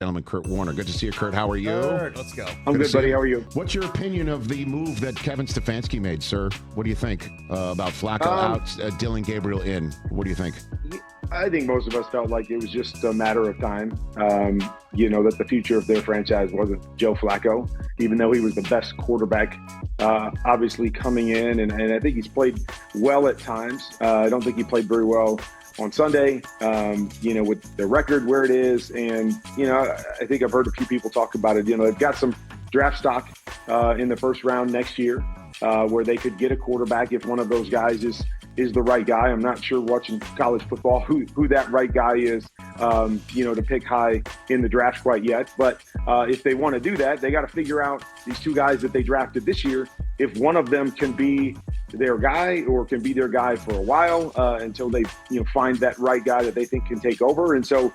Gentleman, Kurt Warner. Good to see you, Kurt. How are you? Kurt, let's go. I'm good, buddy. How are you? What's your opinion of the move that Kevin Stefanski made, sir? What do you think about Flacco out, Dylan Gabriel in? What do you think? I think most of us felt like it was just a matter of time, that the future of their franchise wasn't Joe Flacco, even though he was the best quarterback, obviously coming in. And I think he's played well at times. I don't think he played very well on Sunday, with the record where it is. And, I think I've heard a few people talk about it. They've got some draft stock in the first round next year where they could get a quarterback if one of those guys is the right guy. I'm not sure, watching college football, who that right guy is, to pick high in the draft quite yet. But if they want to do that, they got to figure out these two guys that they drafted this year, if one of them can be their guy or can be their guy for a while until they find that right guy that they think can take over. And so,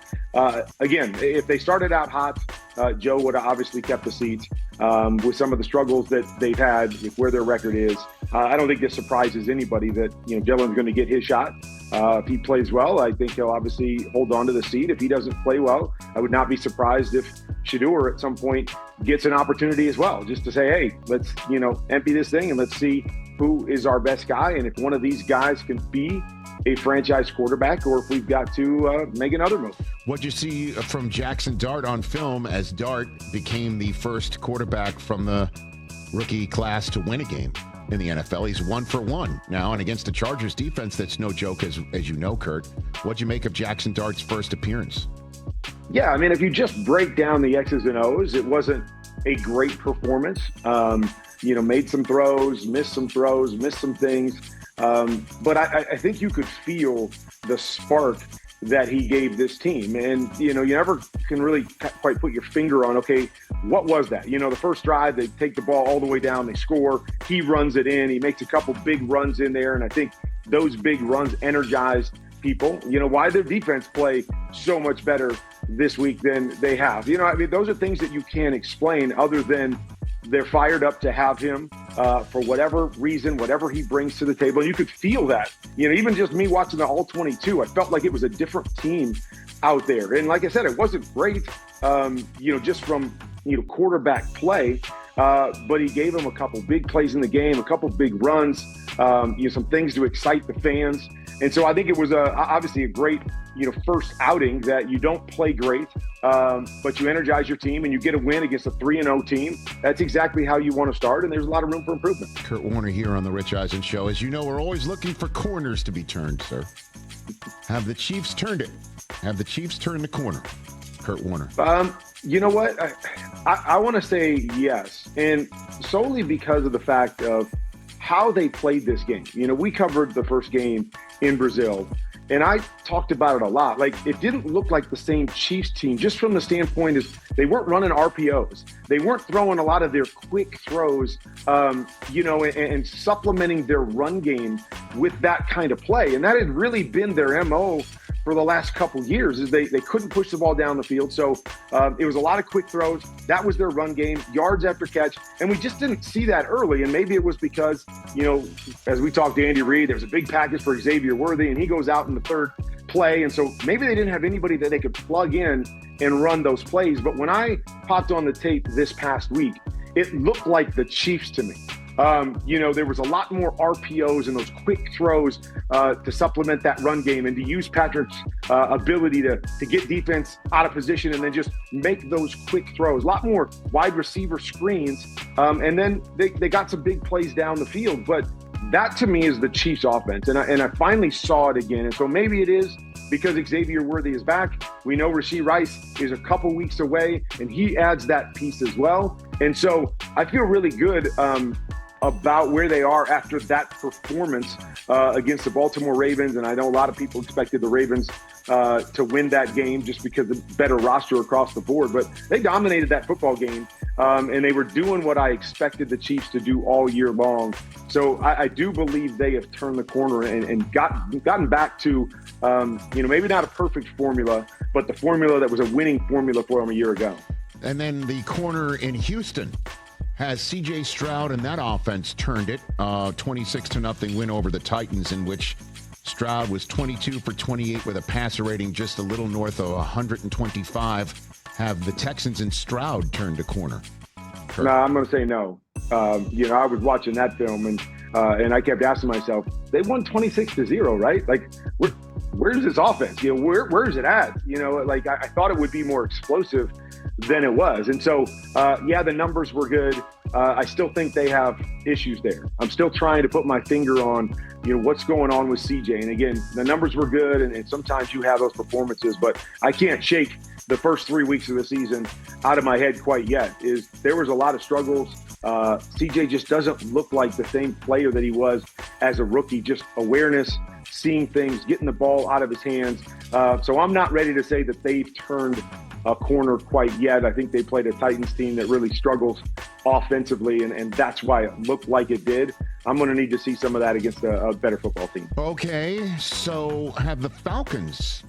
again, if they started out hot, Joe would have obviously kept the seat. With some of the struggles that they've had with where their record is, I don't think this surprises anybody that Dylan's going to get his shot. If he plays well, I think he'll obviously hold on to the seat. If he doesn't play well, I would not be surprised if Shedeur at some point gets an opportunity as well, just to say, hey, let's empty this thing and let's see who is our best guy, and if one of these guys can be a franchise quarterback, or if we've got to make another move. What'd you see from Jackson Dart on film as Dart became the first quarterback from the rookie class to win a game in the NFL? He's 1 for 1 now, and against the Chargers defense, that's no joke, as you know, Kurt. What'd you make of Jackson Dart's first appearance? Yeah, I mean, if you just break down the X's and O's, it wasn't a great performance. Made some throws, missed some things. But I think you could feel the spark that he gave this team. And, you never can really quite put your finger on, okay, what was that? The first drive, they take the ball all the way down, they score, he runs it in, he makes a couple big runs in there. And I think those big runs energized people. Why their defense play so much better this week than they have. Those are things that you can't explain other than they're fired up to have him for whatever reason, whatever he brings to the table. And you could feel that. Even just me watching the All-22, I felt like it was a different team out there. And like I said, it wasn't great, just from, quarterback play. But he gave him a couple big plays in the game, a couple big runs, some things to excite the fans. And so I think it was obviously a great, first outing that you don't play great, but you energize your team and you get a win against a 3-0 team. That's exactly how you want to start, and there's a lot of room for improvement. Kurt Warner here on the Rich Eisen Show. As you know, we're always looking for corners to be turned, sir. Have the Chiefs turned it? Have the Chiefs turned the corner? Kurt Warner. You know what? I want to say yes, and solely because of the fact of how they played this game. We covered the first game in Brazil, and I talked about it a lot. Like, it didn't look like the same Chiefs team, just from the standpoint is they weren't running RPOs. They weren't throwing a lot of their quick throws, and supplementing their run game with that kind of play. And that had really been their MO for the last couple years, is they couldn't push the ball down the field. So it was a lot of quick throws. That was their run game, yards after catch. And we just didn't see that early. And maybe it was because, as we talked to Andy Reid, there was a big package for Xavier Worthy, and he goes out in the third play. And so maybe they didn't have anybody that they could plug in and run those plays. But when I popped on the tape this past week, it looked like the Chiefs to me. There was a lot more RPOs and those quick throws to supplement that run game and to use Patrick's ability to get defense out of position and then just make those quick throws. A lot more wide receiver screens. And then they got some big plays down the field. But that to me is the Chiefs offense. And I finally saw it again. And so maybe it is because Xavier Worthy is back. We know Rashee Rice is a couple weeks away, and he adds that piece as well. And so I feel really good about where they are after that performance against the Baltimore Ravens. And I know a lot of people expected the Ravens to win that game just because of the better roster across the board. But they dominated that football game, and they were doing what I expected the Chiefs to do all year long. So I do believe they have turned the corner and gotten back to, maybe not a perfect formula, but the formula that was a winning formula for them a year ago. And then the corner in Houston has C.J. Stroud and that offense turned it. 26-0 win over the Titans, in which Stroud was 22 for 28 with a passer rating just a little north of 125. Have the Texans and Stroud turned a corner? No, I'm going to say no. I was watching that film and I kept asking myself, they won 26-0, right? Like, where's this offense? Where is it at? I thought it would be more explosive than it was. And so, the numbers were good. I still think they have issues there. I'm still trying to put my finger on, what's going on with CJ. And again, the numbers were good, and sometimes you have those performances, but I can't shake the first 3 weeks of the season out of my head quite yet. There was a lot of struggles. CJ just doesn't look like the same player that he was as a rookie. Just awareness, seeing things, getting the ball out of his hands. So I'm not ready to say that they've turned a corner quite yet. I think they played a Titans team that really struggles offensively, and that's why it looked like it did. I'm going to need to see some of that against a better football team. Okay, so have the Falcons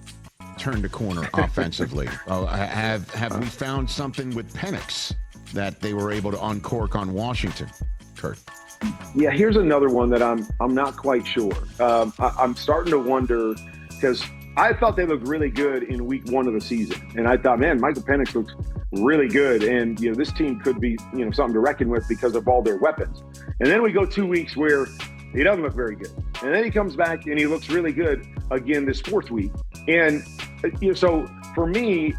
turned a corner offensively? Have we found something with Penix that they were able to uncork on Washington, Kurt? Yeah, here's another one that I'm not quite sure. I'm starting to wonder, because I thought they looked really good in week 1 of the season. And I thought, man, Michael Penix looks really good. And, this team could be, something to reckon with because of all their weapons. And then we go 2 weeks where he doesn't look very good. And then he comes back and he looks really good again this 4th week. And, so for me,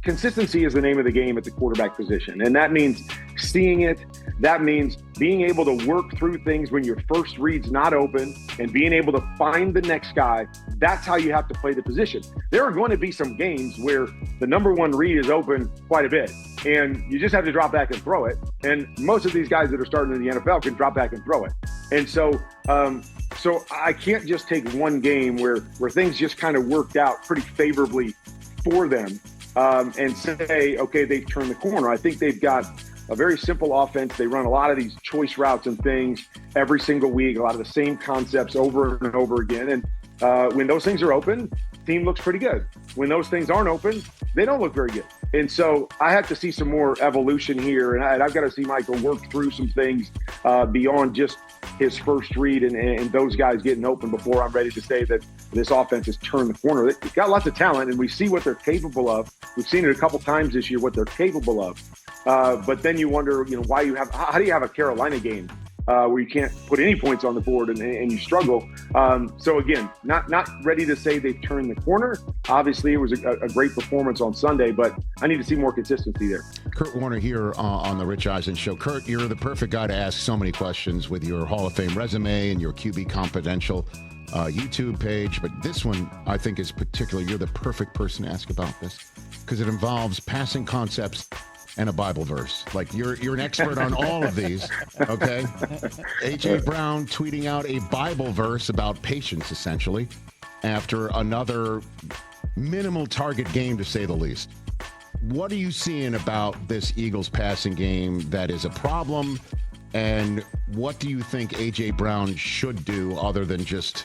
consistency is the name of the game at the quarterback position. And that means seeing it. That means being able to work through things when your first read's not open and being able to find the next guy. That's how you have to play the position. There are going to be some games where the number 1 read is open quite a bit, and you just have to drop back and throw it. And most of these guys that are starting in the NFL can drop back and throw it. And so I can't just take one game where things just kind of worked out pretty favorably for them and say, okay, they've turned the corner. I think they've got a very simple offense. They run a lot of these choice routes and things every single week, a lot of the same concepts over and over again. And when those things are open, the team looks pretty good. When those things aren't open, they don't look very good. And so I have to see some more evolution here. And I've got to see Michael work through some things beyond just his first read and those guys getting open before I'm ready to say that this offense has turned the corner. They've got lots of talent, and we see what they're capable of. We've seen it a couple times this year, what they're capable of. But then you wonder, why how do you have a Carolina game where you can't put any points on the board and you struggle? So again, not ready to say they've turned the corner. Obviously, it was a great performance on Sunday, but I need to see more consistency there. Kurt Warner here on the Rich Eisen Show. Kurt, you're the perfect guy to ask so many questions with your Hall of Fame resume and your QB Confidential YouTube page. But this one, I think, is particular. You're the perfect person to ask about this because it involves passing concepts and a Bible verse. Like you're an expert on all of these, okay? A.J. Brown tweeting out a Bible verse about patience, essentially, after another minimal target game, to say the least. What are you seeing about this Eagles passing game that is a problem? And what do you think A.J. Brown should do other than just